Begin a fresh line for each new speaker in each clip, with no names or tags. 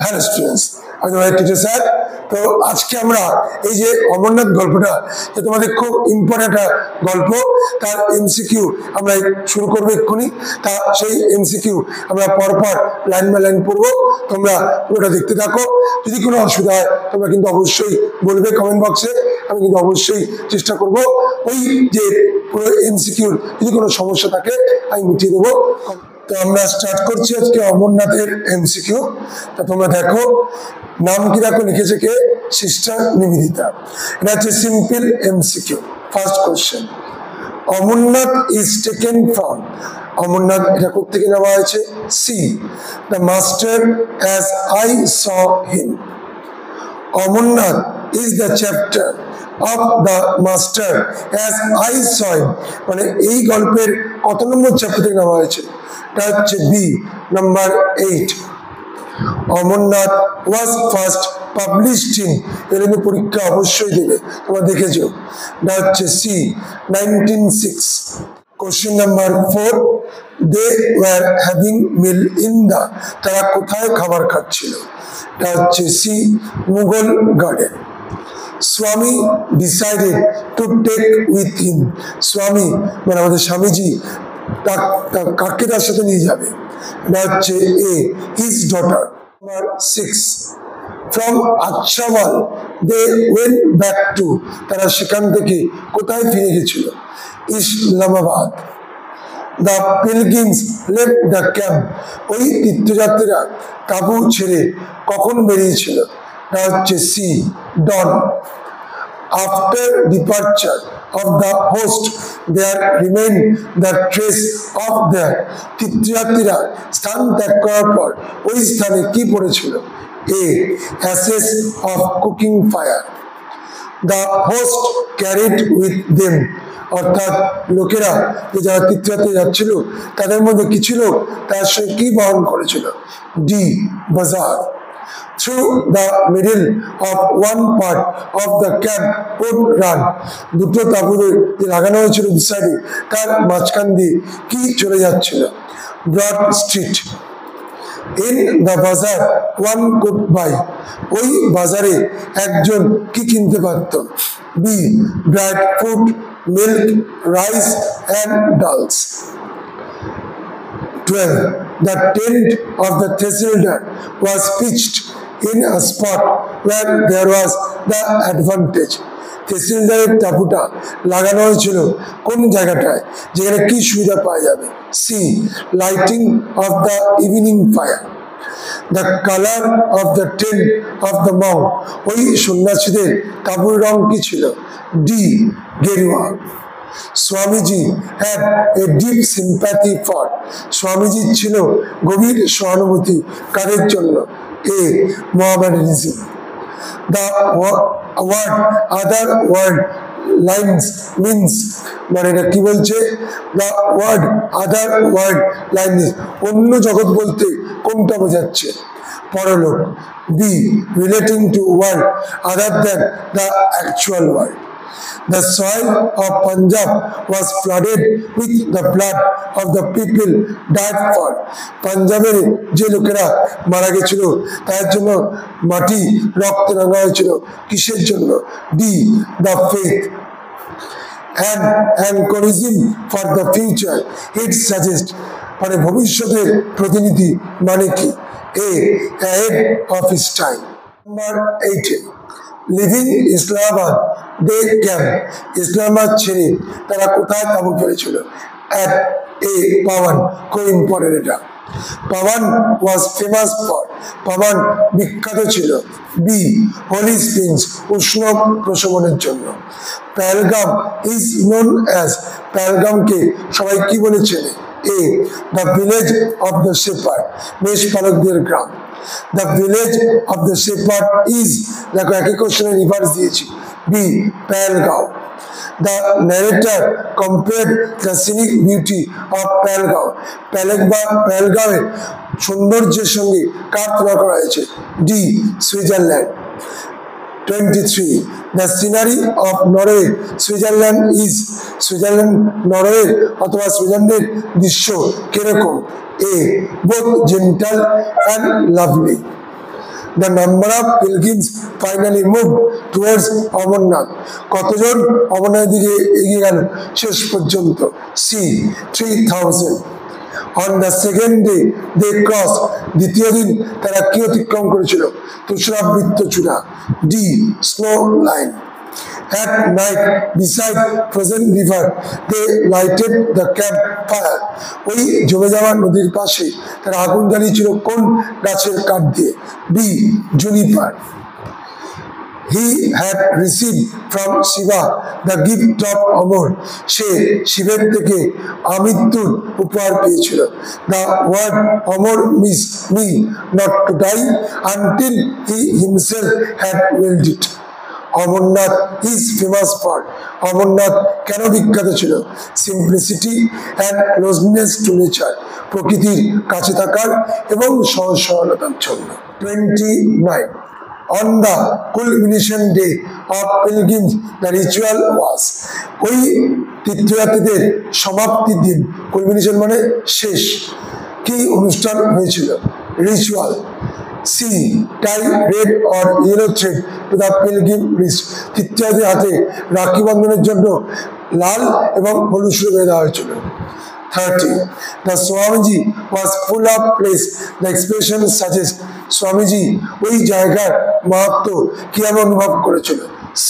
Hello students, আমি তোমাদের teacher sir. তো আজকে আমরা এই যে অমরনাথ গল্পটা, যে তোমাদের খুব ইম্পর্টেন্ট একটা গল্প, তার এমসিকিউ আমরা শুরু করবো এক্ষুনি। তা সেই এমসিকিউ আমরা পরপর লাইন বাই লাইন পড়বো, তোমরা পুরোটা দেখতে থাকো। যদি কোনো অসুবিধা হয় তোমরা কিন্তু অবশ্যই বলবে কমেন্ট বক্সে, আমি কিন্তু অবশ্যই চেষ্টা করব ওই যে পুরো এমসিকিউর যদি কোনো সমস্যা থাকে আমি মিটিয়ে দেবো। তো আমরা স্টার্ট করছি আজকে অমরনাথের এমসিকিউ। তা তোমরা দেখো, নাম কি দেখো লিখেছে কে? সিস্টার নিবেদিতা। এটা হচ্ছে simple MCQ. First question, Amarnath is taken from. Amarnath এটা কোত্থেকে নেওয়া হয়েছে? C, the master as I saw him. Amarnath is the chapter of the master as I saw him. মানে এই গল্পের কত নম্বর চ্যাপ্টার থেকে নেওয়া হয়েছে? এটা হচ্ছে B, number 8। Amarnath was first published in, এর পরীক্ষা অবশ্যই দেবে, তোমরা দেখেছো। এটা হচ্ছে C, 1906। Question number 4, they were having meal in the, তারা কোথায় খাবার খাচ্ছিল? এটা হচ্ছে সি, মুঘল গার্ডেন। স্বামী decided to take with him. স্বামী মানে আমাদের স্বামীজি কাকে তার সাথে নিয়ে যাবে? এটা হচ্ছে A, his daughter. Number 6, from Achhabal they went back to, তারা সেখান থেকে কোথায় ফিরে গেছিল? Islamabad. The pilgrims left the camp, ওই তীর্থযাত্রীরা তাঁবু ছেড়ে কখন বেরিয়েছিল? এটা হচ্ছে C, dawn. After departure of the host there remain the trace of their, তীর্থযাত্রীরা স্থান ত্যাগ করার পর ওই স্থানে কি পড়েছিল? এ, ashes of cooking fire. The host carried with them, অর্থাৎ লোকেরা যারা তীর্থযাত্রী যাচ্ছিল তাদের মধ্যে কিছু লোক তার সঙ্গে কি বহন করেছিল? ডি, বাজার। Through the middle of one part of the camp would run, দুটো তাঁবুতে যে লাগানো হয়েছিল বিসাইডে, তার মাঝখান দিয়ে কি চলে যাচ্ছিল? Broad street. In the bazaar one could buy, ওই বাজারে একজন কি কিনতে পারত? B, dried food, milk, rice and dals. 12, the tent of the Thessalder was pitched in a spot where there was the advantage. থেসিলদারের টাপুটা লাগানো হয়েছিল কোন জায়গাটায়, যেখানে কি সুবিধা পাওয়া যাবে? C, lighting of the evening fire. The colour of the tent of the monk, ওই সন্ন্যাসীদের তাঁবুর রং কি ছিল? ডি, গেরুয়া। Swamiji had a deep sympathy for, Swamiji ছিল গভীর সহানুভূতি কাদের জন্য? A, Mohammedanism. The word otherworldliness means, মানে এটা কি বলছে? The word otherworldliness, অন্য জগৎ বলতে কোনটা বোঝাচ্ছে? পরলোক। B, relating to world other than the actual world. The soil of Punjab was flooded with the blood of the people died for. পাঞ্জাবের যে লোকেরা মারা গেছিল তার জন্য মাটি রক্তে রাঙা হয়েছিল, কিসের জন্য? D, the faith. And encouraging for the future, it suggests, মানে ভবিষ্যতের প্রতিনিধি মানে কি? A, ahead of his time. Number 18, leaving Islamabad they camp, Islamabad ছেড়ে তারা কোথায় তাঁবু ফেলেছিল? At A, Pawan. খুব ইম্পর্টেন্ট এটা। পাওয়ান ওয়াজ ফেমাস ফর, পাওয়ান বিখ্যাত ছিল। বি, হোলি স্প্রিংস, উষ্ণ প্রশমনের জন্য। পেহেলগাম ইজ নোন অ্যাজ, পেহেলগামকে সবাই কি বলেছেন? A, the village of the shepherd, মেষপালকদের গ্রাম। The village of the shepherd is, দেখো একই কোশ্চেনের রিভার্স দিয়েছি। B, Pahalgaon. The narrator compared the scenic beauty of Pahalgaon, পেহেলগাঁওয়ের সৌন্দর্যের সঙ্গে কার তুলনা করা হয়েছে? D, Switzerland. 23, the scenery of Norway, Switzerland is, Switzerland নরওয়ের অথবা সুইজারল্যান্ডের দৃশ্য কিরকম? A, both gentle and lovely. the number of pilgrims finally moved towards Amarnath. কতজন অমরনাথের দিকে এগিয়ে গেল শেষ পর্যন্ত? C. 3000. On the second day they crossed. দ্বিতীয় দিন তারা কি অতিক্রম করেছিল? তুষারাবৃত চূড়া। D. Snow line. At night, beside frozen river, they lighted the campfire. ওই জমে যাওয়া নদীর পাশে তারা আগুন জ্বালিয়েছিল কোন গাছের কাঠ দিয়ে? B. Juniper. He had received from Shiva the gift of Amor. সে শিবের থেকে আমৃত্যুর উপহার পেয়েছিল। The word Amor means not to die until he himself had willed it. Amarnath is famous for. Amarnath কেন বিখ্যাত ছিল? Simplicity and closeness to nature. প্রকৃতির কাছে থাকার এবং সহজ সরলতার জন্য। 29. On the culmination day of pilgrims, the ritual was. ওই তীর্থযাত্রীদের সমাপ্তির দিন, culmination মানে শেষ, কি অনুষ্ঠান হয়েছিল? Ritual. C. Tie red or yellow thread to the pilgrim wrist. তীর্থযাত্রীর হাতে রাখি বন্ধনের জন্য লাল এবং হলুদ সুতো বেঁধে দেওয়া হয়েছিল। 30. The Swamiji was full of place. The expression suggests Swamiji ওই জায়গার মাহাত্ম কিভাবে অনুভব করেছিল? C.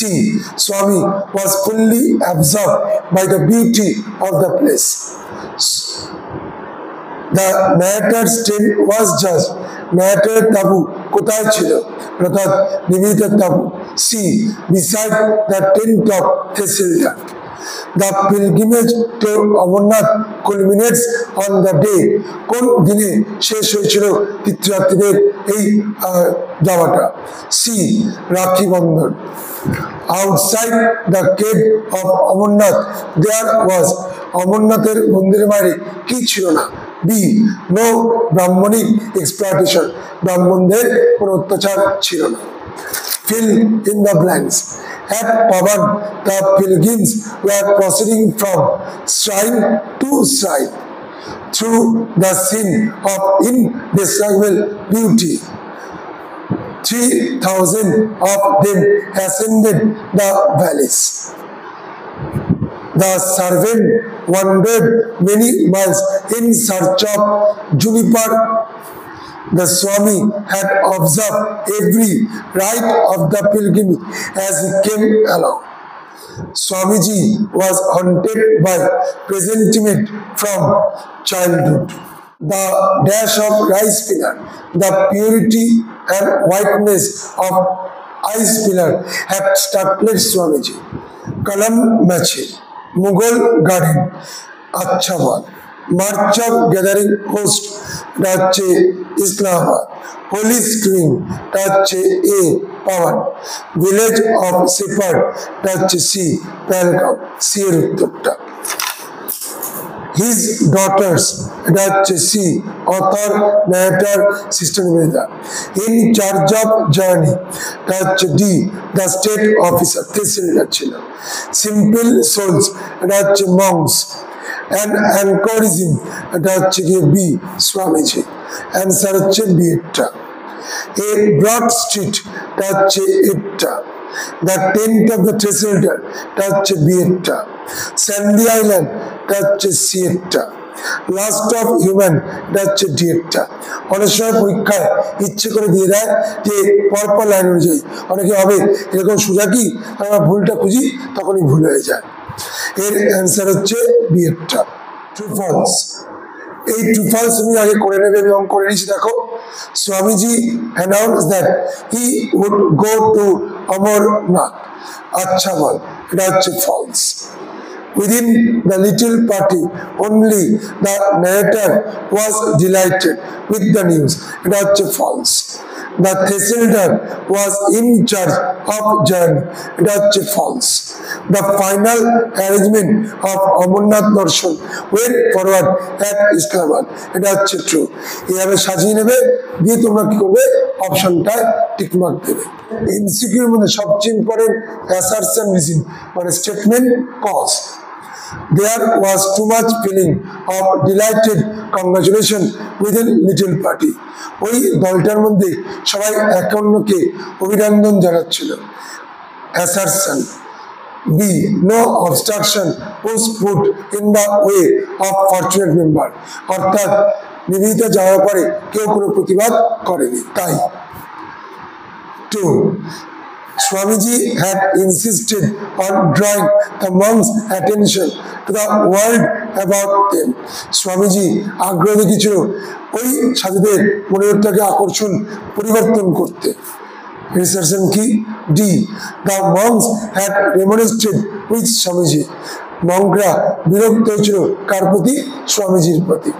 Swami was fully absorbed by the beauty of the place. The narrator's tent was just. narrator তাবু কোথায় ছিল? অর্থাৎ নিবেদিত তাবু। C. Beside the tent of Thessalda. The pilgrimage to Amarnath culminates on the day. কোন দিনে শেষ হয়েছিল তীর্থযাত্রীদের এই যাওয়াটা? C. Rakhi Bandhan. Outside the cave of Amarnath there was. অমরনাথের মন্দিরের বাইরে কি ছিল না? B. No Brahmanic exploitation. ব্রাহ্মণদের কোনো অত্যাচার ছিল না। Fill in the blanks. At Pavan, the pilgrims were proceeding from shrine to shrine through the scene of indescribable beauty. 3,000 of them ascended the valleys. The servant wandered many miles in search of juniper. The Swami had observed every rite of the pilgrim as he came along. Swamiji was haunted by presentiment from childhood. The dash of rice pillar, the purity and whiteness of ice pillar had startled Swamiji. Kalam Machi, Mughal garden, Achabad, March of gathering host, Rache Islamabad, Holy Spring, Rache A. Pavan, village of Shepherd, Rache C. Pelgam, Sirututta. His daughters, Rache C. author, narrator, Sister Veda. In charge of journey, Rache D. the state officer, Thessalda ছিল। Simple souls, Rache monks. And encouraging, Rache B. Swamiji. Answer হচ্ছে বিয়েটা। A broad street, Rache Etta. The tent of the Thessalda, Rache Bietta. Sandy Island, Rache Sietta. Last of human, Rache Dietta. অনেক সময় পরীক্ষায় ইচ্ছে করে দিয়ে দেয় যে পরপর লাইন অনুযায়ী, অনেকে হবে এরকম সোজা কি আমরা ভুলটা খুঁজি তখনই ভুল হয়ে যায়। এর অ্যান্সার হচ্ছে বিয়েটা। True false. এই ট্রু ফলস তুমি আগে করে নেবে এবং করে নিচ্ছি। দেখো, Swamiji announced that he would go to Amarnath. আচ্ছা বল, এটা হচ্ছে false. Within the little party, only the narrator was delighted with the news. It was false. The Thessalda was in charge of journey. It was false. The final arrangement of Amarnath Darshan went forward at Islamabad. It was true. এভাবে সাজিয়ে নেবে, দিয়ে তোমরা কি করবে, অপশনটায় tick mark দেবে। এমসিকিউর মধ্যে সবচেয়ে ইম্পর্টেন্ট অ্যাসারশন রিজন মানে statement cause. There was too much feeling of delighted congratulation within little party. ওই দলটার মধ্যে সবাই একে অন্যকে অভিনন্দন জানাচ্ছিল। Assertion B. No obstruction was put in the way of fortunate member. অর্থাৎ নিবেদিত যাওয়ার পরে কেউ কোনো প্রতিবাদ করেনি তাই। 2. Swamiji had insisted on drawing the monks' attention to the world about them. Swamiji আগ্রহ দেখিয়েছিল ওই সাধুদের মনোযোগটাকে আকর্ষণ পরিবর্তন করতে। Assertion কি? D. The monks had remonstrated with Swamiji. মঙ্করা বিরক্ত হয়েছিল কার প্রতি? স্বামীজির প্রতি।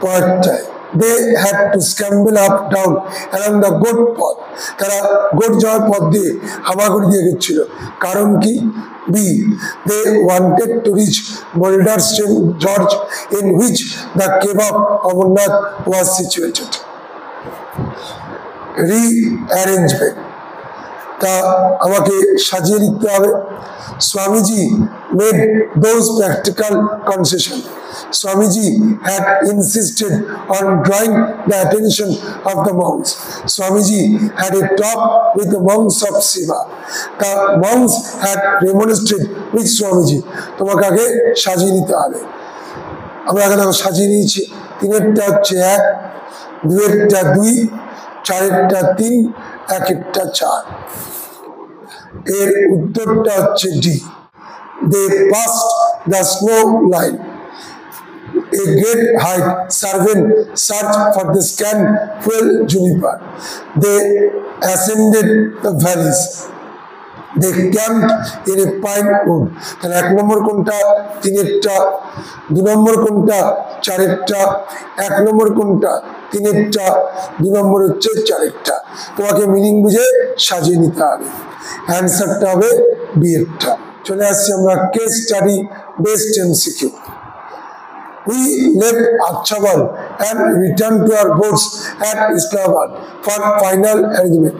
পরেরটায় they had to scramble up down along the goat path. তারা গোট যাওয়ার পথ দিয়ে হামাগুড়ি দিয়ে গেছিল কারণ কি? B. They wanted to reach Boulder St. George in which the cave of Amarnath was situated. Rearrangement তা আমাকে সাজিয়ে লিখতে হবে। Swamiji made those practical concessions. Swamiji had insisted on drawing the attention of the monks. Swamiji had a talk with the monks of Shiva. The monks had remonstrated with Swamiji. তোমাকে আগে সাজিয়ে নিতে হবে। আমরা আগে দেখো সাজিয়ে নিয়েছি। তিনেরটা হচ্ছে 1, দুয়েরটা 2, চারেরটা 3, একেরটা 4। এর উত্তরটা হচ্ছে D. They passed the snow line. A great height servant searched for the scan fuel juniper. They ascended the valleys. They camped in a pine wood. তাহলে 1 নম্বর কোনটা? 3-এরটা। 2 নম্বর কোনটা? 4-এরটা। 1 নম্বর কোনটা? 3-এরটা। 2 নম্বর হচ্ছে 4-এরটা। তোমাকে মিনিং বুঝে সাজিয়ে নিতে হবে। অ্যান্সারটা হবে বি এরটা। চলে আসছি আমরা case study based MCQ. We left Achhabal and returned to our boats at Islamabad for final arrangement.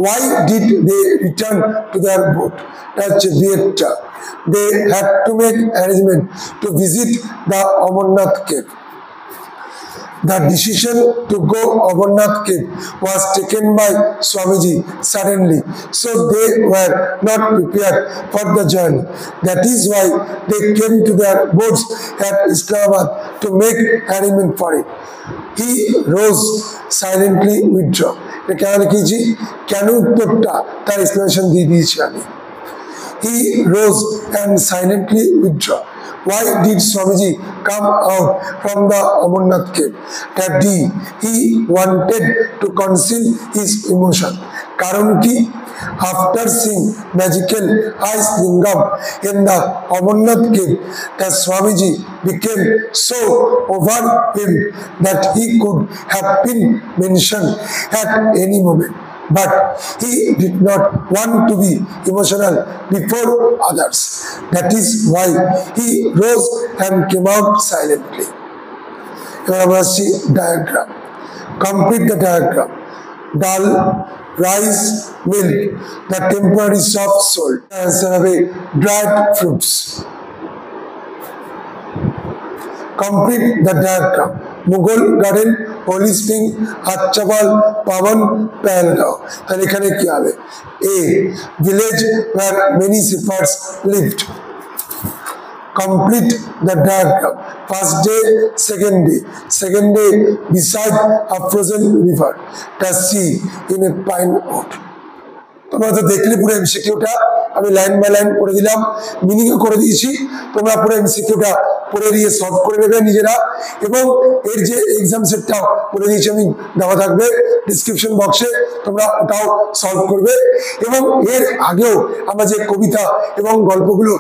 Why did they return to their boat? That's Vietta. They had to make arrangement to visit the Amarnath cave. The decision to go Amarnath cave was taken by Swamiji suddenly, so they were not prepared for the journey. That is why they came to their boats at Islamabad to make arrangement for it. He rose silently withdraw. কেন লিখেছি? কেন উত্তরটা তার explanation দিয়ে দিয়েছি আমি। He rose and silently withdraw. Why did Swamiji come out from the Amarnath cave? That D. He wanted to conceal his emotion. কারণ কি? After seeing magical ice lingam in the Amarnath cave, that Swamiji became so overwhelmed that he could have been mentioned at any moment. But he did not want to be emotional before others. That is why he rose and came out silently. Now we see diagram. Complete the diagram. Dal, rice, milk, the temporary soft salt. Answer of dried fruits. Complete the diagram. Mughal Garden, Holy Spring, Achhabal, Pavan, Pahalgaon. তাহলে এখানে কি হবে? A. Village where many shepherds lived. Complete the diagram. First day, second day. Second day beside a frozen river. The sea in a pine wood. তোমরা তো দেখলে পুরো এমসিকিউটা আমি line by line পড়ে দিলাম, মিনিংও করে দিয়েছি। তোমরা পুরো এমসিকিউটা পড়ে দিয়ে সলভ করে নেবে নিজেরা, এবং এর যে এক্সাম সেটটাও পড়ে দিয়েছি আমি, দেওয়া থাকবে ডিসক্রিপশন বক্সে, তোমরা ওটাও সলভ করবে। এবং এর আগেও আমরা যে কবিতা এবং গল্পগুলো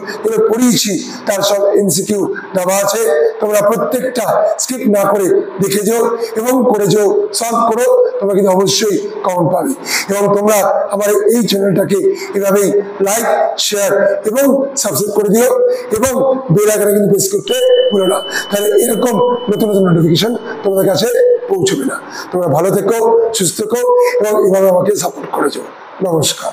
পড়িয়েছি তার সব এমসিকিউ দেওয়া আছে, তোমরা প্রত্যেকটা স্কিপ না করে দেখে যাও এবং করে যাও, সলভ করো, তোমরা কিন্তু অবশ্যই কমেন্ট পাবে। এবং তোমরা আমার এই চ্যানেলটাকে এভাবেই লাইক, শেয়ার এবং সাবস্ক্রাইব করে দিও, এবং বেল আইকনে কিন্তু প্রেস করতে ভুলো না, তাহলে এরকম নতুন নতুন নোটিফিকেশন তোমাদের কাছে পৌঁছবে না। তোমরা ভালো থেকো, সুস্থ থেকো এবং এভাবে আমাকে সাপোর্ট করে যাও। নমস্কার।